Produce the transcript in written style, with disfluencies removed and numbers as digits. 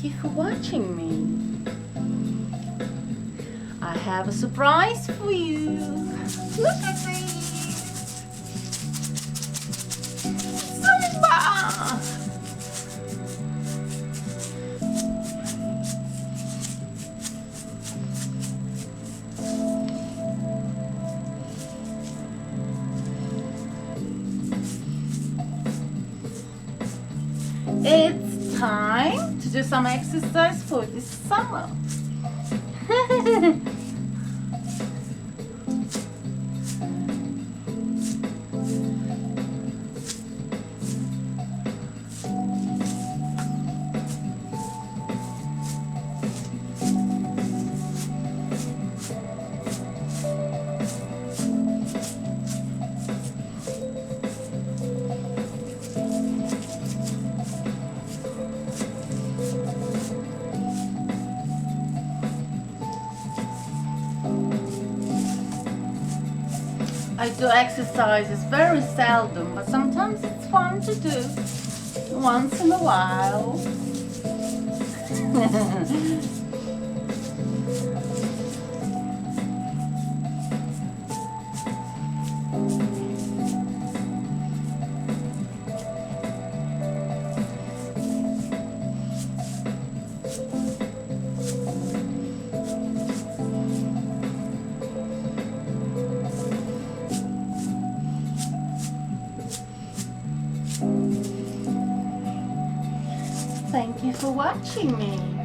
Thank you for watching me. I have a surprise for you. Look at these. Zumba. It's time to do some exercise for this summer. I do exercises very seldom, but sometimes it's fun to do once in a while. Thank you for watching me.